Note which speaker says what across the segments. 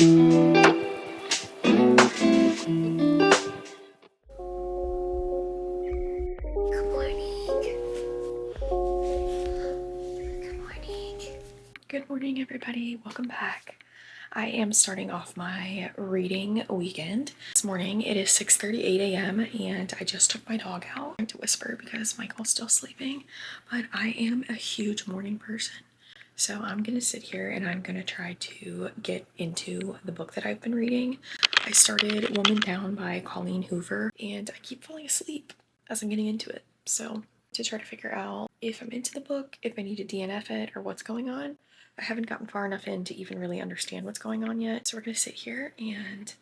Speaker 1: Good morning, everybody. Welcome back. I am starting off my reading weekend. This morning it is 6:38 a.m. and I just took my dog out. I'm to whisper because Michael's still sleeping, but I am a huge morning person. So I'm gonna sit here and I'm gonna try to get into the book that I've been reading. I started Woman Down by Colleen Hoover and I keep falling asleep as I'm getting into it. So to try to figure out if I'm into the book, if I need to DNF it or what's going on. I haven't gotten far enough in to even really understand what's going on yet. So we're gonna sit here and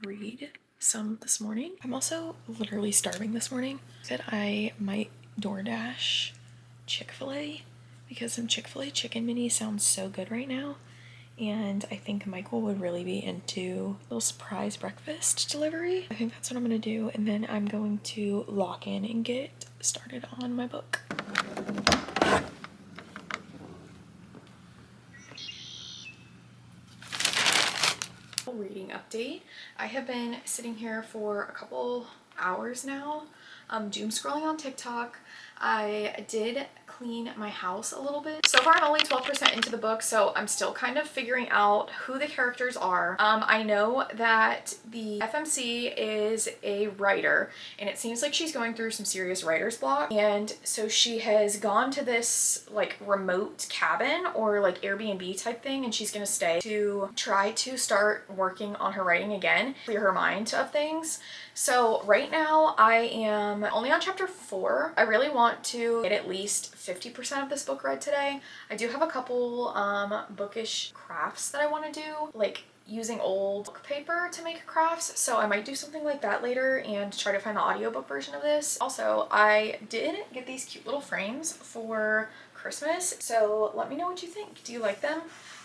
Speaker 1: read some this morning. I'm also literally starving this morning. That I might DoorDash Chick-fil-A because some Chick-fil-A chicken minis sounds so good right now. And I think Michael would really be into a little surprise breakfast delivery. I think that's what I'm gonna do. And then I'm going to lock in and get started on my book. Reading update. I have been sitting here for a couple hours now, doom scrolling on TikTok. I did clean my house a little bit. So far I'm only 12% into the book, so I'm still kind of figuring out who the characters are. I know that the FMC is a writer and it seems like she's going through some serious writer's block, and so she has gone to this like remote cabin or like Airbnb type thing, and she's gonna stay to try to start working on her writing again, clear her mind of things. So right now I am only on chapter 4. I really want to get at least 50% of this book read today. I do have a couple bookish crafts that I want to do, like using old book paper to make crafts, so I might do something like that later and try to find the audiobook version of this. Also, I did get these cute little frames for Christmas, so let me know what you think. Do you like them?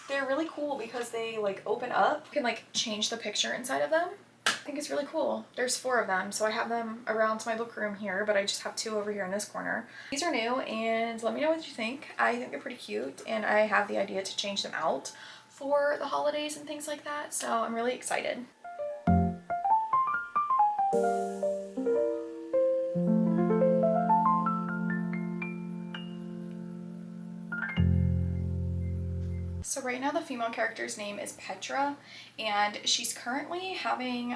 Speaker 1: They're really cool because they like open up. You can like change the picture inside of them. I think it's really cool. There's 4 of them, so I have them around my book room here, but I just have 2 over here in this corner. These are new, and let me know what you think. I think they're pretty cute, and I have the idea to change them out for the holidays and things like that, so I'm really excited. So right now the female character's name is Petra, and she's currently having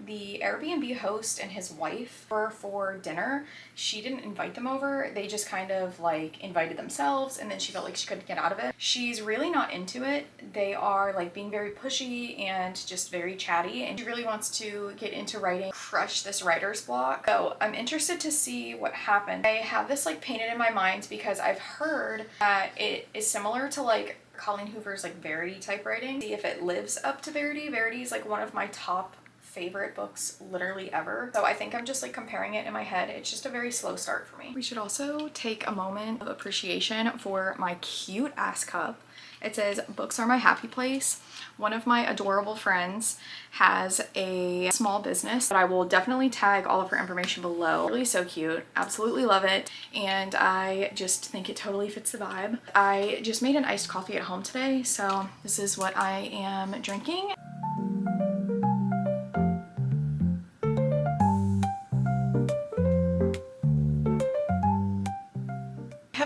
Speaker 1: the Airbnb host and his wife for dinner. She didn't invite them over, they just kind of like invited themselves, and then she felt like she couldn't get out of it. She's really not into it. They are like being very pushy and just very chatty, and she really wants to get into writing, crush this writer's block. So I'm interested to see what happens. I have this like painted in my mind because I've heard that it is similar to like Colleen Hoover's like Verity type writing. See if it lives up to Verity. Verity is like one of my top favorite books literally ever. So I think I'm just like comparing it in my head. It's just a very slow start for me. We should also take a moment of appreciation for my cute ass cup. It says, "Books are my happy place." One of my adorable friends has a small business, but I will definitely tag all of her information below. Really so cute. Absolutely love it. And I just think it totally fits the vibe. I just made an iced coffee at home today, so this is what I am drinking.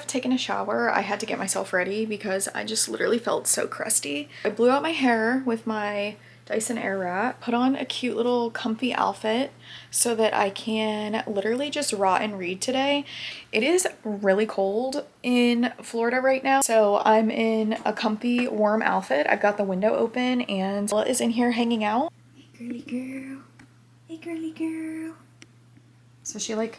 Speaker 1: Taken a shower. I had to get myself ready because I just literally felt so crusty. I blew out my hair with my Dyson Airwrap, put on a cute little comfy outfit so that I can literally just rot and read today. It is really cold in Florida right now, so I'm in a comfy warm outfit. I've got the window open and Ella is in here hanging out. Hey girly girl, hey girly girl. So she like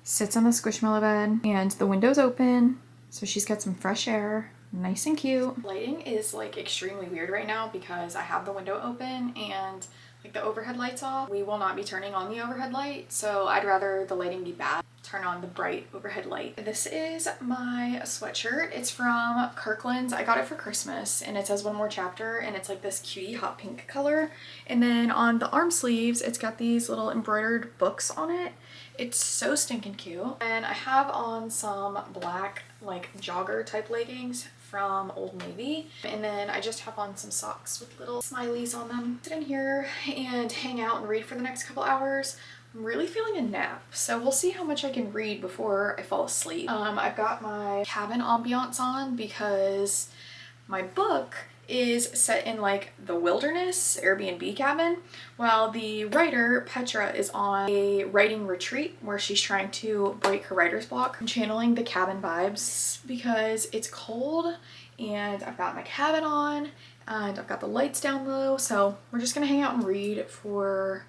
Speaker 1: sits on the Squishmallow bed and the window's open, so she's got some fresh air, nice and cute. Lighting is like extremely weird right now because I have the window open and like the overhead lights off. We will not be turning on the overhead light, so I'd rather the lighting be bad. Turn on the bright overhead light. This is my sweatshirt. It's from Kirkland's. I got it for Christmas and it says "One More Chapter," and it's like this cutie hot pink color. And then on the arm sleeves, it's got these little embroidered books on it. It's so stinking cute. And I have on some black like jogger type leggings from Old Navy. And then I just have on some socks with little smileys on them. Sit in here and hang out and read for the next couple hours. I'm really feeling a nap, so we'll see how much I can read before I fall asleep. I've got my cabin ambiance on because my book is set in like the wilderness Airbnb cabin, while the writer Petra is on a writing retreat where she's trying to break her writer's block. I'm channeling the cabin vibes because it's cold and I've got my cabin on and I've got the lights down low, so we're just gonna hang out and read for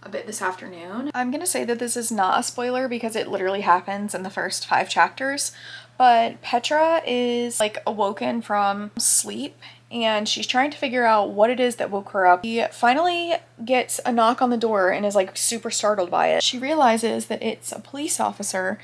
Speaker 1: a bit this afternoon. I'm gonna say that this is not a spoiler because it literally happens in the first 5 chapters, but Petra is like awoken from sleep and she's trying to figure out what it is that woke her up. She finally gets a knock on the door and is like super startled by it. She realizes that it's a police officer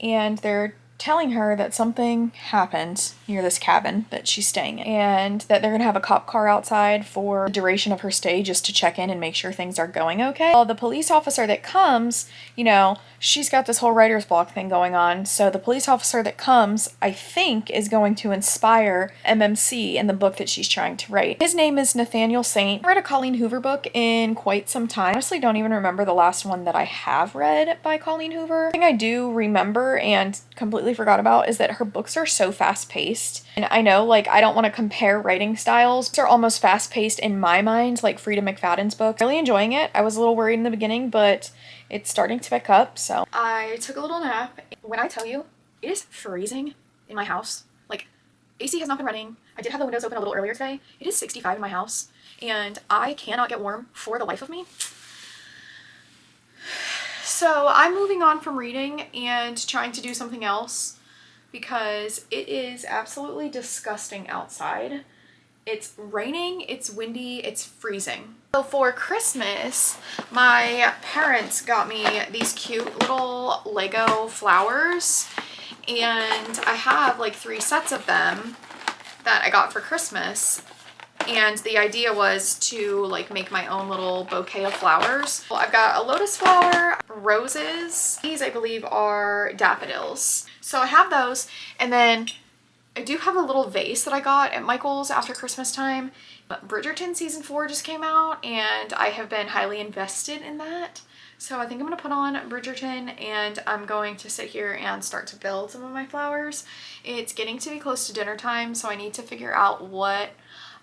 Speaker 1: and they're telling her that something happened near this cabin that she's staying in and that they're gonna have a cop car outside for the duration of her stay just to check in and make sure things are going okay. Well, the police officer that comes, you know, she's got this whole writer's block thing going on, so the police officer that comes, I think, is going to inspire MMC in the book that she's trying to write. His name is Nathaniel Saint. I read a Colleen Hoover book in quite some time. I honestly don't even remember the last one that I have read by Colleen Hoover. The thing I do remember and completely forgot about is that her books are so fast-paced. And I know, like, I don't want to compare writing styles. They're almost fast-paced in my mind, like Frida McFadden's book. Really enjoying it. I was a little worried in the beginning, but it's starting to pick up, so. I took a little nap. When I tell you, it is freezing in my house. Like, AC has not been running. I did have the windows open a little earlier today. It is 65 in my house, and I cannot get warm for the life of me. So I'm moving on from reading and trying to do something else because it is absolutely disgusting outside. It's raining, it's windy, it's freezing. So for Christmas, my parents got me these cute little Lego flowers, and I have like 3 sets of them that I got for Christmas. And the idea was to like make my own little bouquet of flowers. Well, I've got a lotus flower, roses. These I believe are daffodils. So I have those, and then I do have a little vase that I got at Michael's after Christmas time. Bridgerton season 4 just came out and I have been highly invested in that. So I think I'm gonna put on Bridgerton and I'm going to sit here and start to build some of my flowers. It's getting to be close to dinner time, so I need to figure out what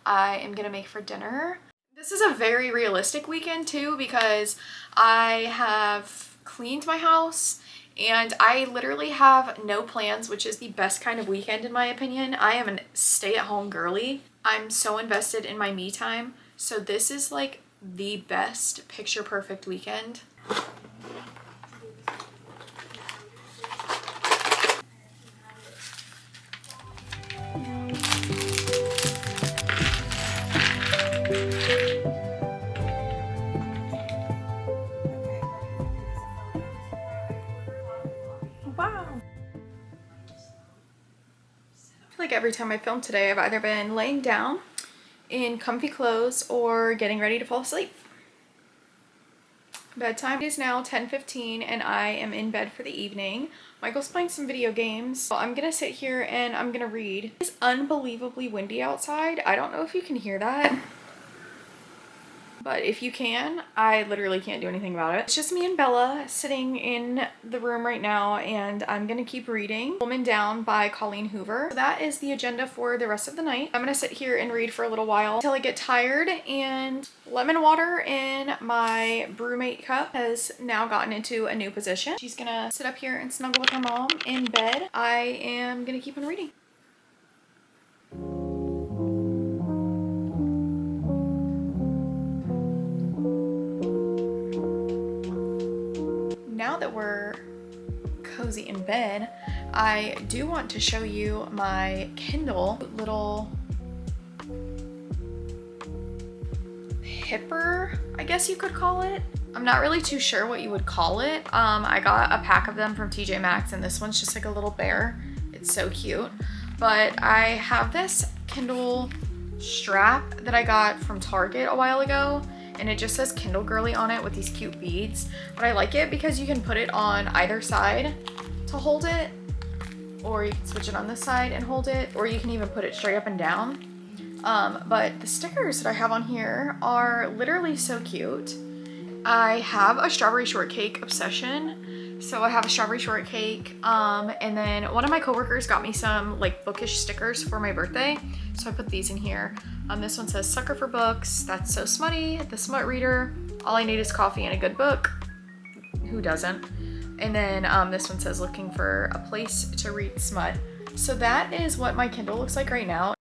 Speaker 1: I am gonna make for dinner. This is a very realistic weekend too because I have cleaned my house and I literally have no plans, which is the best kind of weekend in my opinion. I am a stay-at-home girly. I'm so invested in my me time. So this is like the best picture perfect weekend. Like every time I film today, I've either been laying down in comfy clothes or getting ready to fall asleep. Bedtime is now 10:15 and I am in bed for the evening. Michael's playing some video games. So I'm gonna sit here and I'm gonna read. It's unbelievably windy outside. I don't know if you can hear that, but if you can, I literally can't do anything about it. It's just me and Bella sitting in the room right now, and I'm gonna keep reading Woman Down by Colleen Hoover. So that is the agenda for the rest of the night. I'm gonna sit here and read for a little while until I get tired, and lemon water in my brewmate cup has now gotten into a new position. She's gonna sit up here and snuggle with her mom in bed. I am gonna keep on reading. Now that we're cozy in bed, I do want to show you my Kindle little pipper, I guess you could call it. I'm not really too sure what you would call it. I got a pack of them from TJ Maxx, and this one's just like a little bear. It's so cute. But I have this Kindle strap that I got from Target a while ago, and it just says Kindle Girly on it with these cute beads. But I like it because you can put it on either side to hold it, or you can switch it on this side and hold it, or you can even put it straight up and down. But the stickers that I have on here are literally so cute. I have a strawberry shortcake obsession. So I have a strawberry shortcake, and then one of my coworkers got me some like bookish stickers for my birthday. So I put these in here. This one says sucker for books. That's so smutty. The smut reader. All I need is coffee and a good book. Who doesn't? And then this one says looking for a place to read smut. So that is what my Kindle looks like right now.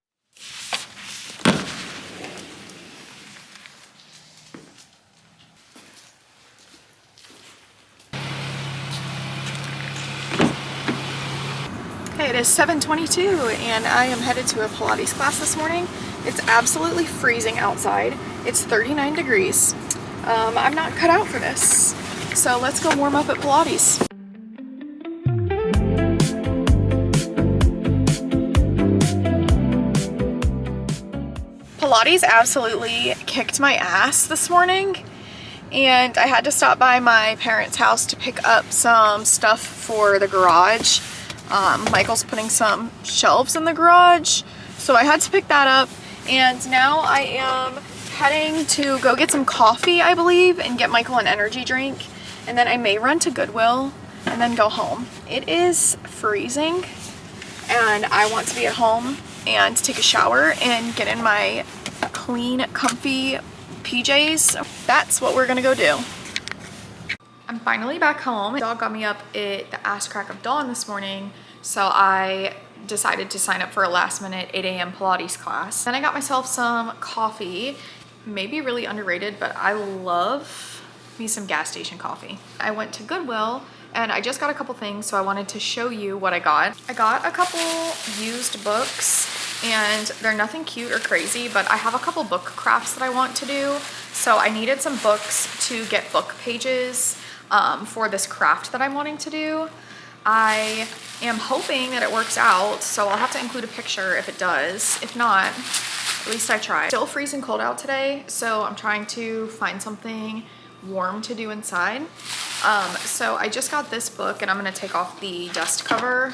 Speaker 1: It is 7:22 and I am headed to a Pilates class this morning. It's absolutely freezing outside. It's 39 degrees. I'm not cut out for this. So let's go warm up at Pilates. Pilates absolutely kicked my ass this morning, and I had to stop by my parents' house to pick up some stuff for the garage. Michael's putting some shelves in the garage, so I had to pick that up, and now I am heading to go get some coffee, I believe, and get Michael an energy drink, and then I may run to Goodwill and then go home. It is freezing and I want to be at home and take a shower and get in my clean, comfy PJs. That's what we're gonna go do. I'm finally back home. Dog got me up at the ass crack of dawn this morning, so I decided to sign up for a last minute 8 a.m. Pilates class. Then I got myself some coffee, maybe really underrated, but I love me some gas station coffee. I went to Goodwill and I just got a couple things, so I wanted to show you what I got. I got a couple used books, and they're nothing cute or crazy, but I have a couple book crafts that I want to do. So I needed some books to get book pages for this craft that I'm wanting to do. I am hoping that it works out, so I'll have to include a picture if it does. If not, at least I tried. Still freezing cold out today, so I'm trying to find something warm to do inside. So I just got this book, and I'm gonna take off the dust cover,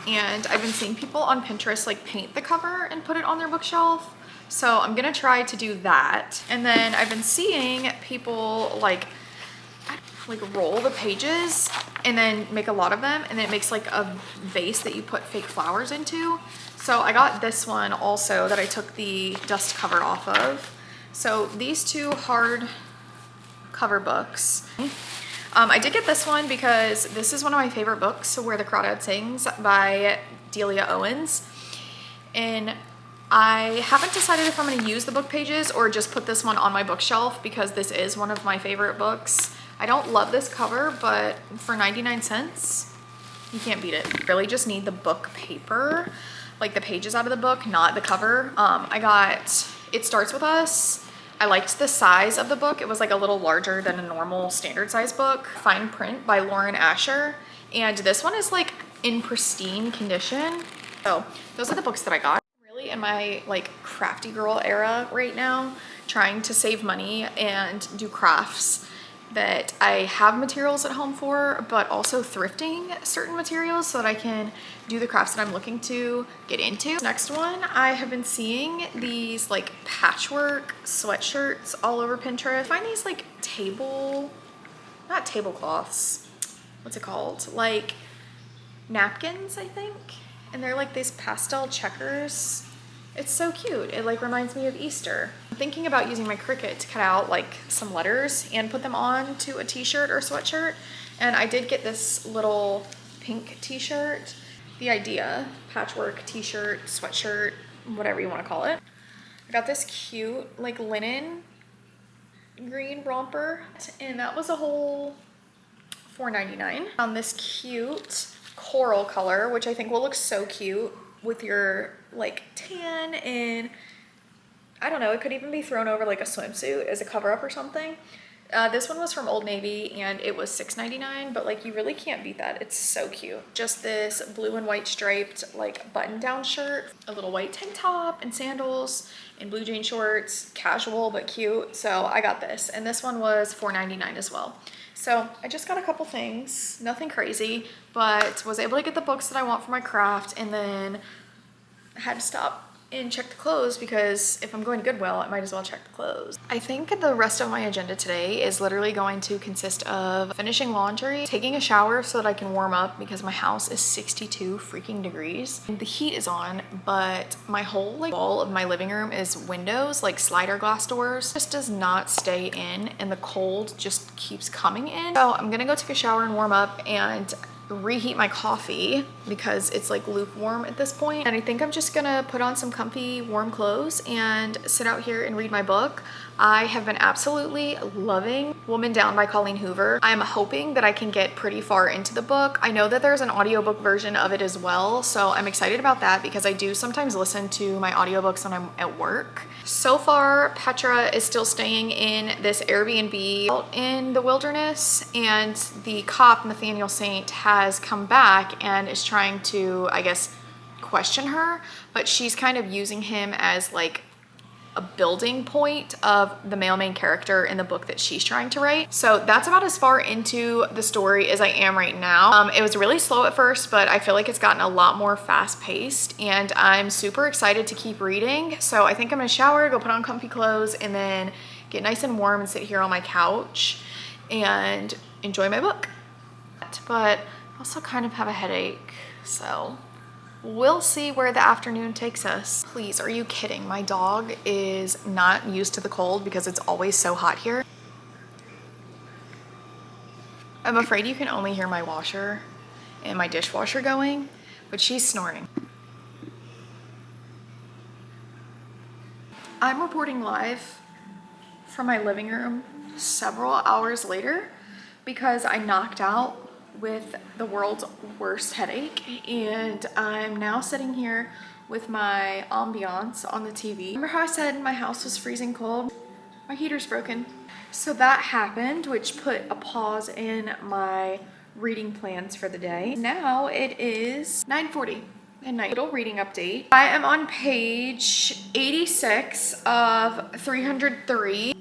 Speaker 1: and I've been seeing people on Pinterest like paint the cover and put it on their bookshelf, so I'm gonna try to do that. And then I've been seeing people like roll the pages and then make a lot of them, and then it makes like a vase that you put fake flowers into. So I got this one also that I took the dust cover off of. So these two hard cover books. I did get this one because this is one of my favorite books, Where the Crawdad Sings by Delia Owens. And I haven't decided if I'm going to use the book pages or just put this one on my bookshelf, because this is one of my favorite books. I don't love this cover, but for 99 cents, you can't beat it. Really just need the book paper, like the pages out of the book, not the cover. I got It Starts With Us. I liked the size of the book. It was like a little larger than a normal standard size book. Fine Print by Lauren Asher. And this one is like in pristine condition. So those are the books that I got. I'm really in my like crafty girl era right now, trying to save money and do crafts that I have materials at home for, but also thrifting certain materials so that I can do the crafts that I'm looking to get into. Next one, I have been seeing these like patchwork sweatshirts all over Pinterest. I find these like not tablecloths, what's it called? Like napkins, I think. And they're like these pastel checkers. It's so cute. It like reminds me of Easter. I'm thinking about using my Cricut to cut out like some letters and put them on to a t-shirt or sweatshirt. And I did get this little pink t-shirt. The idea, patchwork t-shirt, sweatshirt, whatever you want to call it. I got this cute like linen green romper, and that was a whole $4.99. On this cute coral color, which I think will look so cute with your like tan, and I don't know, it could even be thrown over like a swimsuit as a cover up or something. This one was from Old Navy and it was $6.99, but like you really can't beat that. It's so cute. Just this blue and white striped like button down shirt, a little white tank top and sandals and blue jean shorts, casual but cute. So I got this, and this one was $4.99 as well. So I just got a couple things, nothing crazy, but was able to get the books that I want for my craft, and then I had to stop and check the clothes because if I'm going to Goodwill, I might as well check the clothes. I think the rest of my agenda today is literally going to consist of finishing laundry, taking a shower so that I can warm up because my house is 62 freaking degrees. The heat is on, but my whole like wall of my living room is windows, like slider glass doors. It just does not stay in, and the cold just keeps coming in. So I'm gonna go take a shower and warm up and reheat my coffee because it's like lukewarm at this point. And I think I'm just gonna put on some comfy warm clothes and sit out here and read my book. I have been absolutely loving Woman Down by Colleen Hoover. I'm hoping that I can get pretty far into the book. I know that there's an audiobook version of it as well, so I'm excited about that because I do sometimes listen to my audiobooks when I'm at work. So far, Petra is still staying in this Airbnb out in the wilderness, and the cop, Nathaniel Saint, has come back and is trying to, I guess, question her, but she's kind of using him as like a building point of the male main character in the book that she's trying to write. So that's about as far into the story as I am right now. It was really slow at first, but I feel like it's gotten a lot more fast paced, and I'm super excited to keep reading. So I think I'm gonna shower, go put on comfy clothes, and then get nice and warm and sit here on my couch and enjoy my book. But I also kind of have a headache, so we'll see where the afternoon takes us. Please, are you kidding? My dog is not used to the cold because it's always so hot here. I'm afraid you can only hear my washer and my dishwasher going, but she's snoring. I'm reporting live from my living room several hours later because I knocked out with the world's worst headache, and I'm now sitting here with my ambiance on the TV. Remember how I said my house was freezing cold? My heater's broken. So that happened, which put a pause in my reading plans for the day. Now it is 9:40 at night. Little reading update. I am on page 86 of 303.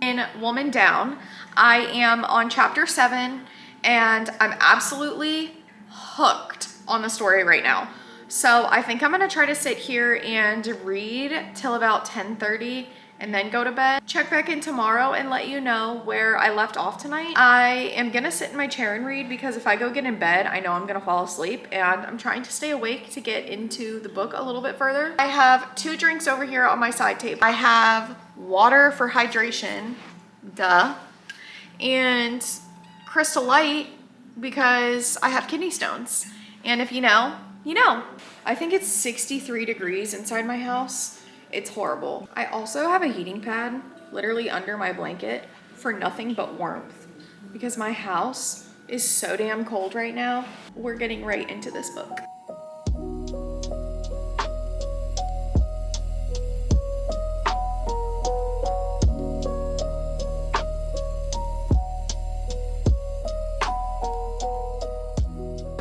Speaker 1: In Woman Down. I am on chapter 7 and I'm absolutely hooked on the story right now. So I think I'm gonna try to sit here and read till about 10:30 and then go to bed. Check back in tomorrow and let you know where I left off tonight. I am gonna sit in my chair and read because if I go get in bed, I know I'm gonna fall asleep, and I'm trying to stay awake to get into the book a little bit further. I have 2 drinks over here on my side table. I have water for hydration, duh, and Crystal Light because I have kidney stones. And if you know, you know. I think it's 63 degrees inside my house. It's horrible. I also have a heating pad literally under my blanket for nothing but warmth because my house is so damn cold right now. We're getting right into this book.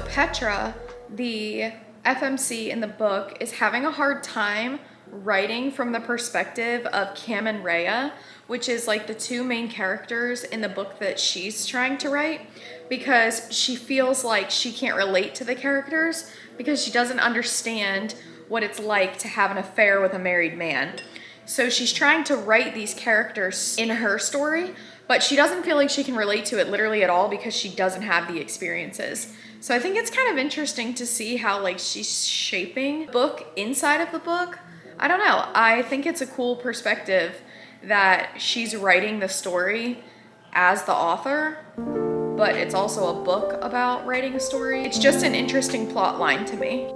Speaker 1: Petra, the FMC in the book, is having a hard time writing from the perspective of Kim and Rhea, which is like the 2 main characters in the book that she's trying to write, because she feels like she can't relate to the characters because she doesn't understand what it's like to have an affair with a married man. So she's trying to write these characters in her story, but she doesn't feel like she can relate to it literally at all because she doesn't have the experiences. So I think it's kind of interesting to see how like she's shaping the book inside of the book. I don't know. I think it's a cool perspective that she's writing the story as the author, but it's also a book about writing a story. It's just an interesting plot line to me.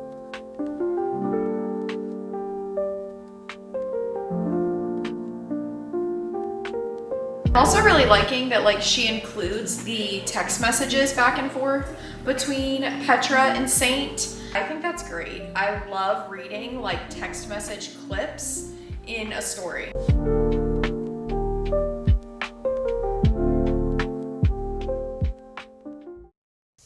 Speaker 1: I'm also really liking that like she includes the text messages back and forth between Petra and Saint. I think that's great. I love reading like text message clips in a story.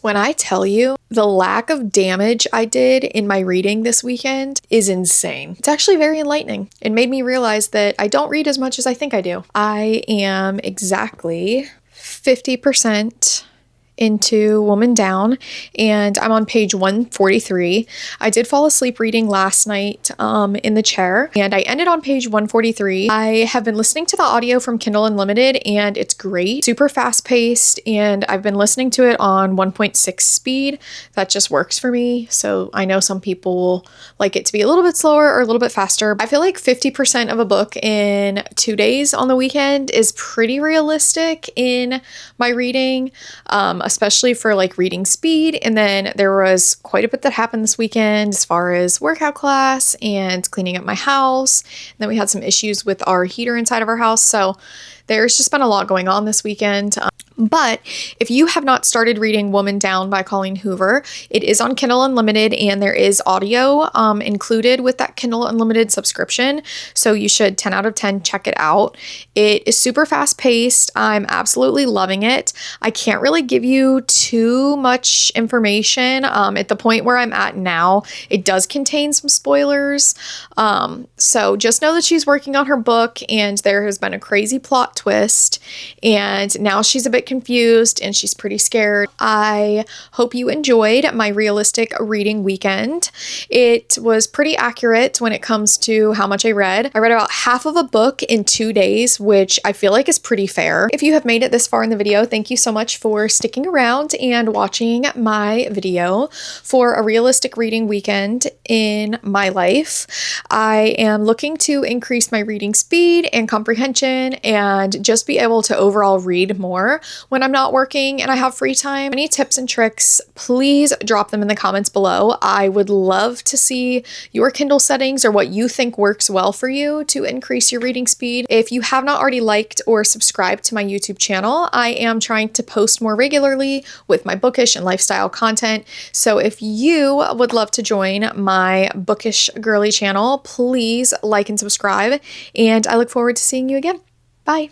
Speaker 1: When I tell you the lack of damage I did in my reading this weekend is insane. It's actually very enlightening. It made me realize that I don't read as much as I think I do. I am exactly 50% into Woman Down, and I'm on page 143. I did fall asleep reading last night in the chair, and I ended on page 143. I have been listening to the audio from Kindle Unlimited, and it's great, super fast paced, and I've been listening to it on 1.6 speed. That just works for me. So I know some people like it to be a little bit slower or a little bit faster. I feel like 50% of a book in 2 days on the weekend is pretty realistic in my reading, especially for like reading speed. And then there was quite a bit that happened this weekend as far as workout class and cleaning up my house. And then we had some issues with our heater inside of our house. So there's just been a lot going on this weekend. But if you have not started reading Woman Down by Colleen Hoover, it is on Kindle Unlimited, and there is audio included with that Kindle Unlimited subscription. So you should 10 out of 10 check it out. It is super fast paced. I'm absolutely loving it. I can't really give you too much information. At the point where I'm at now, it does contain some spoilers. So just know that she's working on her book, and there has been a crazy plot twist, and now she's a bit confused and she's pretty scared. I hope you enjoyed my realistic reading weekend. It was pretty accurate when it comes to how much I read. I read about half of a book in 2 days, which I feel like is pretty fair. If you have made it this far in the video, thank you so much for sticking around and watching my video for a realistic reading weekend in my life. I am looking to increase my reading speed and comprehension and just be able to overall read more when I'm not working and I have free time. Any tips and tricks, please drop them in the comments below. I would love to see your Kindle settings or what you think works well for you to increase your reading speed. If you have not already liked or subscribed to my YouTube channel, I am trying to post more regularly with my bookish and lifestyle content. So if you would love to join my bookish girly channel, please like and subscribe, and I look forward to seeing you again. Bye.